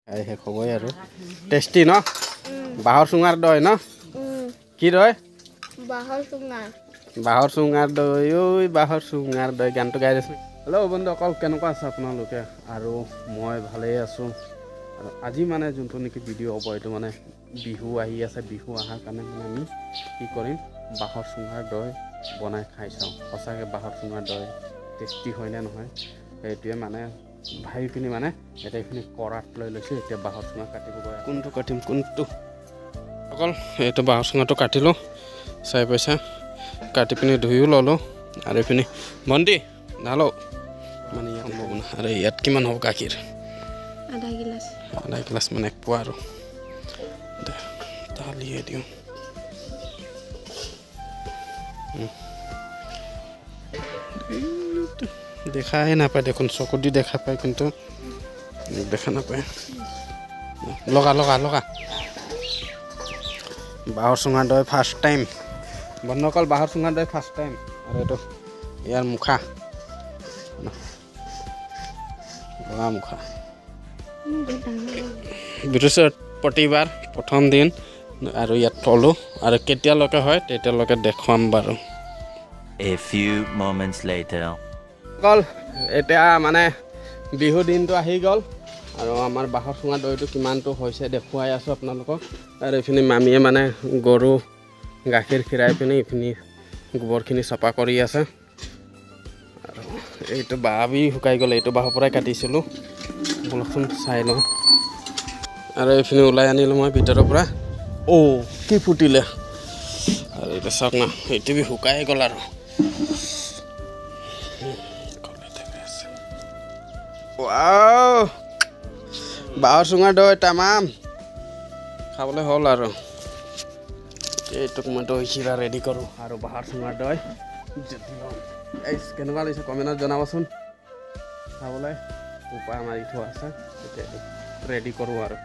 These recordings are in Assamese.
খাই শেষ হ'বই আৰু টেষ্টি ন বাঁহৰ চুঙাৰ দৈ ন কি দৈ বাঁহৰ চুঙাৰ দৈ ঐ বাঁহৰ চুঙাৰ দৈ গানটো গাই দিছোঁ হেল্ল' বন্ধুসকল কেনেকুৱা আছে আপোনালোকে আৰু মই ভালেই আছোঁ আৰু আজি মানে যোনটো নেকি ভিডিঅ' হ'ব এইটো মানে বিহু আহি আছে বিহু অহাৰ কাৰণে মানে আমি কি কৰিম বাঁহৰ চুঙাৰ দৈ বনাই খাই চাওঁ সঁচাকৈ বাঁহৰ চুঙাৰ দৈ টেষ্টি হয়নে নহয় সেইটোৱে মানে ভাবি পিনি মানে এতিয়া এইখিনি কৰাত লৈ লৈছোঁ এতিয়া বাঁহৰ চুঙা কাটিব গৈ কোনটো কাটিম কোনটো অকল এইটো বাঁহৰ চুঙাটো কাটিলোঁ চাই পইচা কাটি পিনি ধুইও ল'লোঁ আৰু এইপিনি ভণ্টি ঢালো মানে ইয়াত সম্ভৱ নহয় আৰু ইয়াত কিমান হ'ব গাখীৰ আধা গিলাচ মানে এক পোৱা আৰু ঢালিয়ে দিওঁ দেখাই নাপায় দেখোন চকু দি দেখা পায় কিন্তু দেখা নাপায় লগা লগা লগা বাঁহৰ চুঙাৰ দৈ ফাৰ্ষ্ট টাইম বন্ধুসকল বাঁহৰ চুঙাৰ দৈ ফাৰ্ষ্ট টাইম আৰু এইটো ইয়াৰ মুখা লগা মুখা বৃহস্পতিবাৰ প্ৰথম দিন আৰু ইয়াত থলোঁ আৰু কেতিয়ালৈকে হয় তেতিয়ালৈকে দেখুৱাম বাৰু A few moments later গ'ল এতিয়া মানে বিহু দিনটো আহি গ'ল আৰু আমাৰ বাঁহৰ চুঙা দৈটো কিমানটো হৈছে দেখুৱাই আছোঁ আপোনালোকক আৰু এইখিনি মামীয়ে মানে গৰু গাখীৰ খীৰাই পিনি এইখিনি গোবৰখিনি চফা কৰি আছে আৰু এইটো বাঁহবি শুকাই গ'ল এইটো বাঁহৰ পৰাই কাটিছিলোঁ বলকচোন চাই লওঁ আৰু এইখিনি ওলাই আনিলোঁ মই ভিতৰৰ পৰা কি ফুটিলে আৰু এতিয়া চাওক না এইটো বি শুকাই গ'ল আৰু বাঁহৰ চুঙাৰ দৈ তামাম খাবলৈ হ'ল আৰু এইটোক মই দৈ চিৰা ৰেডি কৰোঁ আৰু বাঁহৰ চুঙাৰ দৈ কেনেকুৱা লাগিছে কমেণ্টত জনাবচোন খাবলৈ উপায় মাৰি থোৱা আছে এতিয়া ৰেডি কৰোঁ আৰু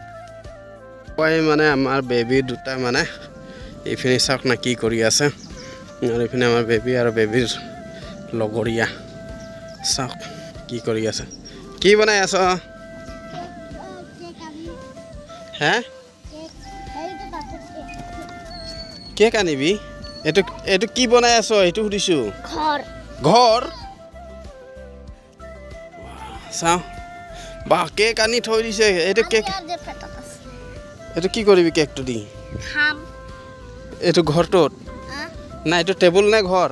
মানে আমাৰ বেবী দুটা মানে এইখিনি চাওক না কি কৰি আছে আৰু এইপিনে আমাৰ বেবী আৰু বেবীৰ লগৰীয়া চাওক কি কৰি আছে কি বনাই আছ হে কেক আনিবি এইটো কি বনাই আছ সেইটো সুধিছোঁ ঘৰ চাওঁ বাহ কেক আনি থৈ দিছে এইটো কেক এইটো কি কৰিবি কেকটো দি এইটো ঘৰটোত নাই এইটো টেবুল নে ঘৰৰ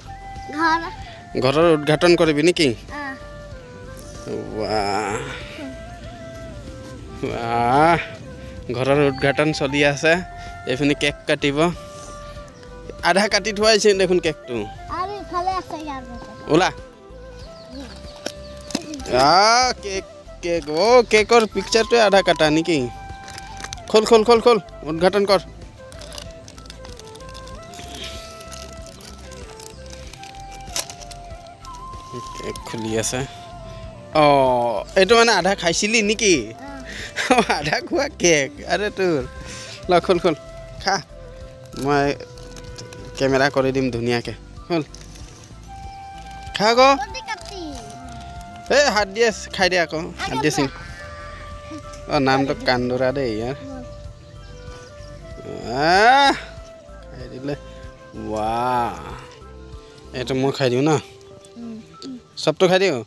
উদঘাটন কৰিবি নেকি ঘৰৰ উদঘাটন চলি আছে এইখিনি কেক কাটিব আধা কাটি থোৱাইছে দেখোন কেকটো ওলা কেক কেক কেকৰ পিকচাৰটোৱে আধা কাটা নেকি খোল খোল খোল খোল উদঘাটন কৰ কেক খুলি আছে এইটো মানে আধা খাইছিলি নেকি আধা খোৱা কেক আৰে তোৰ ল খোল খোল খা মই কেমেৰা কৰি দিম ধুনীয়াকৈ খোল খা আকৌ এই হাত দিয়ে খাই দে আকৌ হাত দিয়ে চিং নামটো কান্দোৰা দেই ইয়াৰ খাই দিলে এইটো মই খাই দিওঁ ন চবটো খাই দিওঁ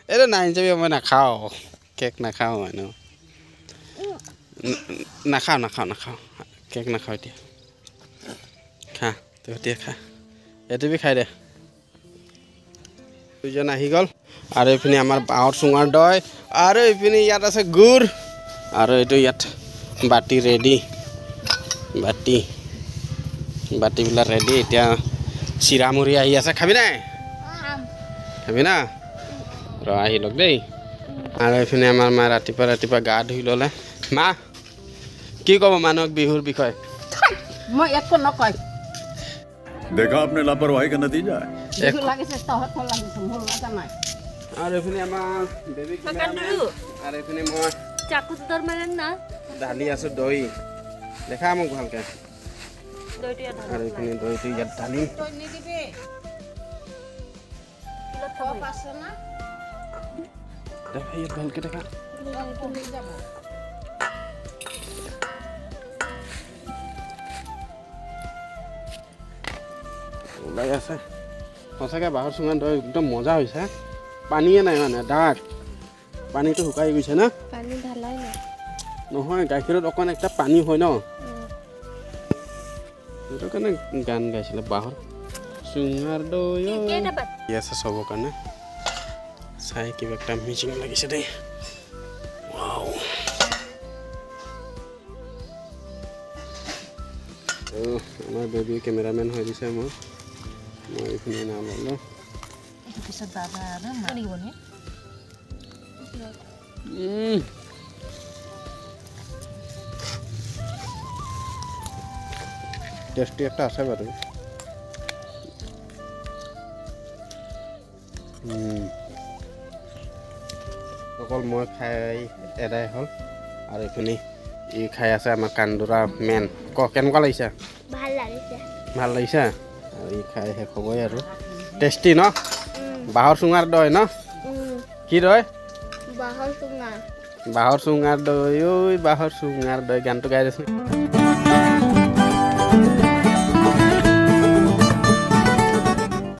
এইটো নাই যাবি মই নাখাওঁ কেক নাখাওঁ মই নাখাওঁ কেক নাখাওঁ এতিয়া খা তই এতিয়া খা এইটো বি খাই দে দুজন আহি গ'ল আৰু এইপিনে আমাৰ বাঁহৰ চুঙাৰ দৈ আৰু এইপিনে ইয়াত আছে গুড় আৰু এইটো ইয়াত বাতি ৰেডি বাতিবিলাক ৰেডি এতিয়া চিৰা মুড়ি আহি আছে খাবি নাই খাবি না আহি লওক দেই আৰু এইপিনে আমাৰ মা ৰাতিপুৱা গা ধুই ল'লে মা কি ক'ব মানুহক বিহুৰ বিষয়ে মই একো নকয় देखा आपने लापरवाही का नतीजा है और এইপিনে আমাৰ বেবী আৰু এইপিনে মই ঢালি আছোঁ দৈ দেখা মোক ভালকৈ আৰু এইপিনে দৈটো ইয়াত ঢালি দেখা ইয়াত ভালকৈ দেখা ওলাই আছে সঁচাকৈ বাঁহৰ চুঙাৰ দৈ একদম মজা হৈছে পানীয়ে নাই মানে ডাঠ পানীটো শুকাই গৈছে না পানী ঢালাই নাই নহয় গাখীৰত অকণ একটা পানী হয় ন সেইটো কাৰণে গান গাইছিলে বাঁহৰ চুঙাৰ দৈ কি আছে চবৰ কাৰণে চাই কিবা একটা মিচিং লাগিছে দেই ৱাও আমাৰ বেবী কেমেৰামেন হৈ দিছে মই এইখিনি নাম ল'লোঁ পিছত বাবা লাগিব নে টেষ্টি একটা আছে বাৰু অকল মই খাই এদাই হ'ল আৰু এইখিনি ই খাই আছে আমাৰ কান্দোৰা মেন কেনেকুৱা লাগিছে ভাল লাগিছে ভাল লাগিছে আৰু ই খাই শেষ হ'বই আৰু টেষ্টি ন বাঁহৰ চুঙাৰ দৈ ন কি দৈ বাঁহৰ চুঙা বাঁহৰ চুঙাৰ দৈ ঐ বাঁহৰ চুঙাৰ দৈ গানটো গাই দেচোন